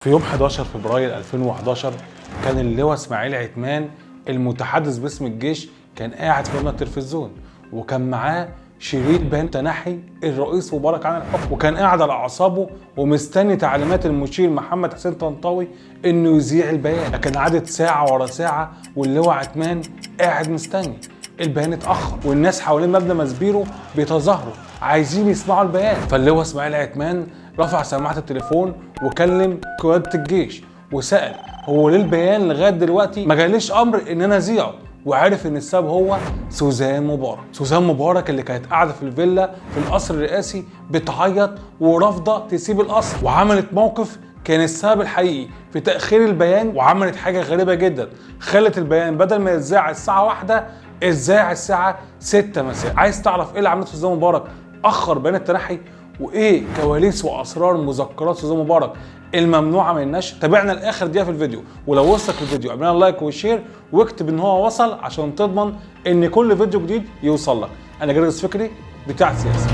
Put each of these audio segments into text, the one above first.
في يوم 11 فبراير 2011 كان اللواء اسماعيل عثمان المتحدث باسم الجيش كان قاعد في قناة التلفزيون، وكان معاه شريط بيان تنحي الرئيس مبارك عن الحكم، وكان قاعد على اعصابه ومستني تعليمات المشير محمد حسين طنطاوي انه يذيع البيان. لكن عدت ساعه ورا ساعه واللواء عثمان قاعد مستني. البيان اتاخر والناس حوالين مبنى مسبيرو بيتظاهروا عايزين يسمعوا البيان. فاللواء اسماعيل عثمان رفع سماعه التليفون وكلم قياده الجيش وسال هو ليه البيان لغايه دلوقتي ما جاليش امر ان انا اذيعه، وعرف ان السبب هو سوزان مبارك. سوزان مبارك اللي كانت قاعده في الفيلا في القصر الرئاسي بتعيط ورافضه تسيب القصر، وعملت موقف كان السبب الحقيقي في تاخير البيان، وعملت حاجه غريبه جدا، خلت البيان بدل ما يتذاع الساعه 1 اتذاع الساعه 6 مساء. عايز تعرف ايه اللي عملته سوزان مبارك اخر بيان التنحي، وايه كواليس واسرار مذكرات سوزان مبارك الممنوعه من النشر؟ تابعنا لاخر دقيقه في الفيديو، ولو وصلك الفيديو اعمل لنا لايك وشير واكتب ان هو وصل عشان تضمن ان كل فيديو جديد يوصل لك. انا جرجس فكري بتاع السياسه.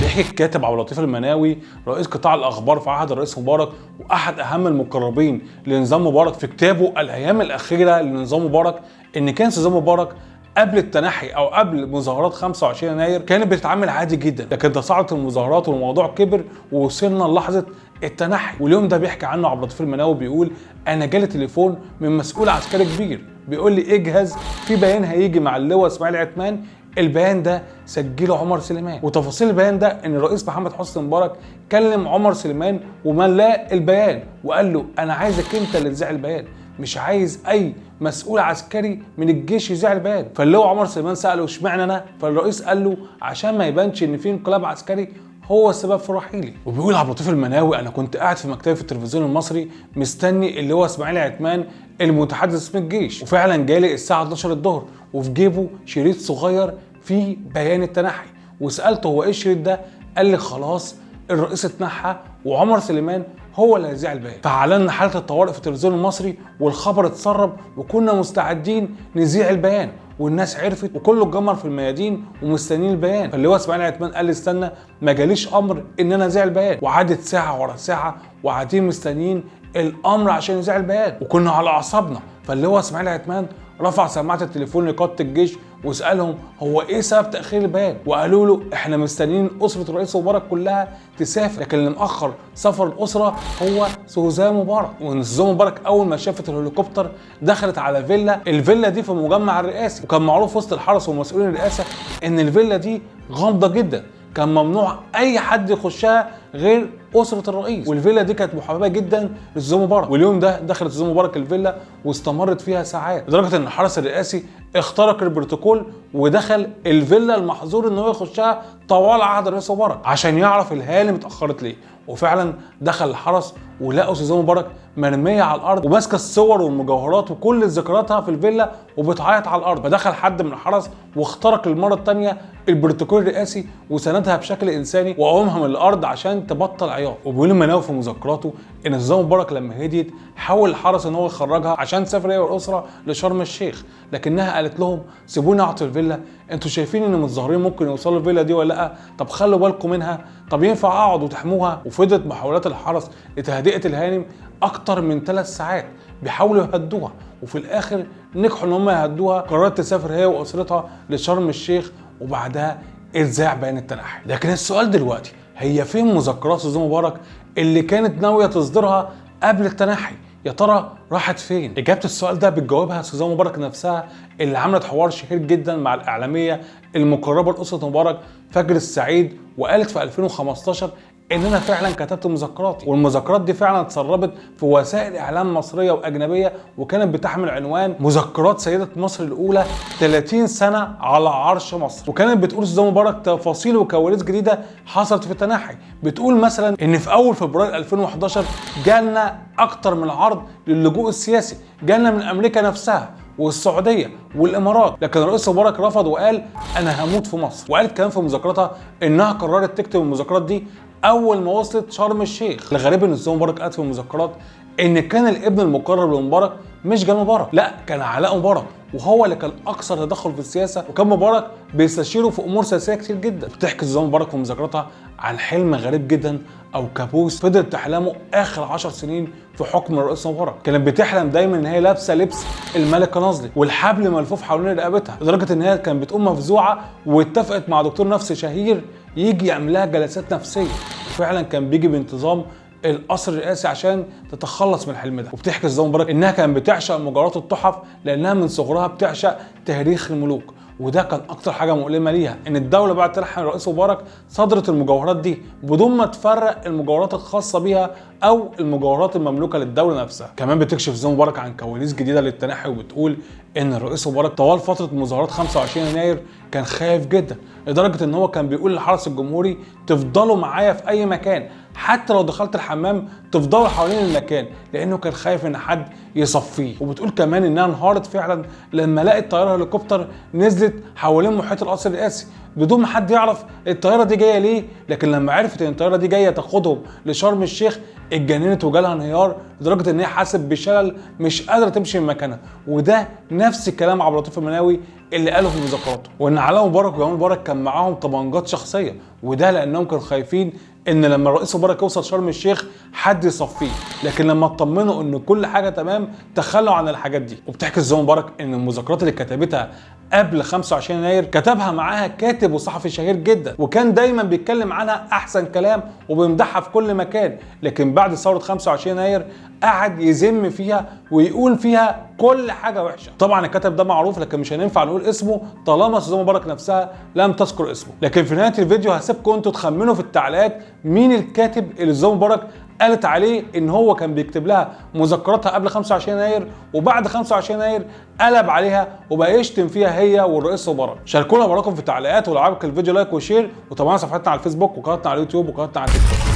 بيحكي الكاتب عبد اللطيف المناوي رئيس قطاع الاخبار في عهد الرئيس مبارك واحد اهم المقربين لنظام مبارك في كتابه الايام الاخيره لنظام مبارك ان كان سوزان مبارك قبل التنحي او قبل مظاهرات 25 يناير كانت بتتعامل عادي جدا، لكن تصاعدت المظاهرات والموضوع كبر ووصلنا للحظه التنحي. واليوم ده بيحكي عنه عبد اللطيف المناوي بيقول انا جالي تليفون من مسؤول عسكري كبير بيقول لي اجهز في بيان هيجي مع اللواء اسماعيل عثمان، البيان ده سجله عمر سليمان. وتفاصيل البيان ده ان الرئيس محمد حسني مبارك كلم عمر سليمان وملاه البيان وقال له انا عايزك انت اللي تذيع البيان، مش عايز اي مسؤول عسكري من الجيش يذيع البيان. فاللواء عمر سليمان ساله اشمعنى انا؟ فالرئيس قال له عشان ما يبانش ان في انقلاب عسكري هو السبب في رحيلي. وبيقول عبد اللطيف المناوي انا كنت قاعد في مكتبي في التلفزيون المصري مستني اللواء اسماعيل عثمان المتحدث باسم الجيش، وفعلا جالي الساعه 12 الظهر وفي جيبه شريط صغير فيه بيان التنحي، وسالته هو ايه الشريط ده؟ قال لي خلاص الرئيس اتنحى وعمر سليمان هو اللي هيذيع البيان. فاعلنا حاله الطوارئ في التلفزيون المصري والخبر اتسرب وكنا مستعدين نذيع البيان، والناس عرفت وكله اتجمر في الميادين ومستنيين البيان. فاللواء اسماعيل عثمان قال لي استنى ما جاليش امر ان انا اذيع البيان، وعدت ساعه ورا ساعه وقاعدين مستنيين الامر عشان يذيع البيان وكنا على اعصابنا. فاللواء اسماعيل عثمان رفع سماعه التليفون لقاده الجيش وسالهم هو ايه سبب تاخير البيان، وقالوا له احنا مستنيين اسره الرئيس مبارك كلها تسافر، لكن اللي مأخر سفر الاسره هو سوزان مبارك. وان سوزان مبارك اول ما شافت الهليكوبتر دخلت على الفيلا دي في المجمع الرئاسي، وكان معروف وسط الحرس ومسؤولين الرئاسه ان الفيلا دي غامضه جدا، كان ممنوع اي حد يخشها غير اسره الرئيس، والفيلا دي كانت محببه جدا لسوزان مبارك. واليوم ده دخلت سوزان مبارك الفيلا واستمرت فيها ساعات، لدرجه ان الحرس الرئاسي اخترق البروتوكول ودخل الفيلا المحظور ان هو يخشها طوال عهد الرئيس مبارك عشان يعرف الهانم اتاخرت ليه. وفعلا دخل الحرس ولقوا سوزان مبارك مرميه على الارض وماسكه الصور والمجوهرات وكل ذكرياتها في الفيلا وبتعيط على الارض. فدخل حد من الحرس واخترق المره الثانيه البروتوكول الرئاسي وسندها بشكل انساني وقومها من الارض عشان تبطل عياط. وبيقول المناوي في مذكراته ان سوزان مبارك لما هديت حاول الحرس ان هو يخرجها عشان تسافر هي والاسره لشرم الشيخ، لكنها قالت لهم سيبوني اقعد في الفيلا، انتوا شايفين ان المتظاهرين ممكن يوصلوا الفيلا دي ولا لا؟ طب خلوا بالكم منها، طب ينفع اقعد وتحموها؟ وفضلت محاولات الحرس لتهدئه الهانم اكتر من 3 ساعات بيحاولوا يهدوها، وفي الاخر نجحوا ان هم يهدوها. قررت تسافر هي واسرتها لشرم الشيخ وبعدها اتذاع بيان التنحي. لكن السؤال دلوقتي هي فين مذكرات سوزان مبارك اللي كانت ناويه تصدرها قبل التنحي؟ يا ترى راحت فين؟ اجابه السؤال ده بتجاوبها سوزان مبارك نفسها اللي عملت حوار شهير جدا مع الاعلاميه المقربه لاسره مبارك فجر السعيد، وقالت في 2015 ان انا فعلا كتبت مذكراتي، والمذكرات دي فعلا اتسربت في وسائل اعلام مصريه واجنبيه وكانت بتحمل عنوان مذكرات سيده مصر الاولى 30 سنه على عرش مصر. وكانت بتقول سوزان مبارك تفاصيل وكواليس جديده حصلت في التنحي، بتقول مثلا ان في اول فبراير 2011 جالنا اكتر من عرض للجوء السياسي، جالنا من امريكا نفسها والسعوديه والامارات، لكن الرئيس مبارك رفض وقال انا هموت في مصر. وقالت كمان في مذكراتها انها قررت تكتب المذكرات دي اول ما وصلت شرم الشيخ. الغريب ان سوزان مبارك قالت في المذكرات ان كان الابن المقرب لمبارك مش جمال مبارك، لا كان علاء مبارك، وهو اللي كان اكثر تدخل في السياسه، وكان مبارك بيستشيره في امور سياسيه كتير جدا. بتحكي سوزان مبارك في مذاكرتها عن حلم غريب جدا او كابوس فضلت تحلمه اخر 10 سنين في حكم الرئيس مبارك. كانت بتحلم دايما ان هي لابسه لبس الملكه ناظلي والحبل ملفوف حوالين رقبتها، لدرجه ان هي كانت بتقوم مفزوعه واتفقت مع دكتور نفسي شهير يجي يعمل لها جلسات نفسيه، وفعلا كان بيجي بانتظام القصر الرئاسي عشان تتخلص من الحلم ده. وبتحكي سوزان مبارك انها كانت بتعشق مجرات التحف لانها من صغرها بتعشق تاريخ الملوك، وده كان اكتر حاجه مؤلمه ليها، ان الدوله بعد تلحم الرئيس مبارك صدرت المجوهرات دي بدون ما تفرق المجوهرات الخاصه بيها او المجوهرات المملوكه للدوله نفسها. كمان بتكشف سوزان مبارك عن كواليس جديده للتنحي، وبتقول ان الرئيس مبارك طوال فتره مظاهرات 25 يناير كان خايف جدا، لدرجه ان هو كان بيقول للحرس الجمهوري تفضلوا معايا في اي مكان، حتى لو دخلت الحمام تفضلوا حوالين المكان، لانه كان خايف ان حد يصفيه. وبتقول كمان انها انهارت فعلا لما لقت طياره هليكوبتر نزلت حوالين محيط القصر الرئاسي بدون ما حد يعرف الطياره دي جايه ليه، لكن لما عرفت ان الطياره دي جايه تاخدهم لشرم الشيخ اتجننت وجالها انهيار لدرجه ان هي حاسه بشلل مش قادره تمشي من مكانها. وده نفس كلام عبد اللطيف المناوي اللي قاله في مذكراته، وان علاء مبارك وجمال مبارك كان معاهم طبنجات شخصيه، وده لانهم كانوا خايفين ان لما الرئيس مبارك يوصل شرم الشيخ حد يصفيه، لكن لما اطمنوا ان كل حاجه تمام تخلوا عن الحاجات دي. وبتحكي سوزان مبارك ان المذكرات اللي كتبتها قبل 25 يناير كتبها معاها كاتب وصحفي شهير جدا، وكان دايما بيتكلم عنها احسن كلام وبيمدحها في كل مكان، لكن بعد ثوره 25 يناير قعد يذم فيها ويقول فيها كل حاجه وحشه. طبعا الكاتب ده معروف لكن مش هينفع نقول اسمه طالما سوزان مبارك نفسها لم تذكر اسمه، لكن في نهايه الفيديو هسيبكم انتوا تخمنوا في التعليقات مين الكاتب اللي سوزان مبارك قالت عليه ان هو كان بيكتب لها مذكراتها قبل 25 يناير وبعد 25 يناير قلب عليها وبقى يشتم فيها هي والرئيس مبارك. شاركونا براكم في التعليقات، ولو عجبك الفيديو لايك وشير، وطبعا صفحتنا على الفيسبوك وقناتنا على اليوتيوب وقناتنا على تيك توك.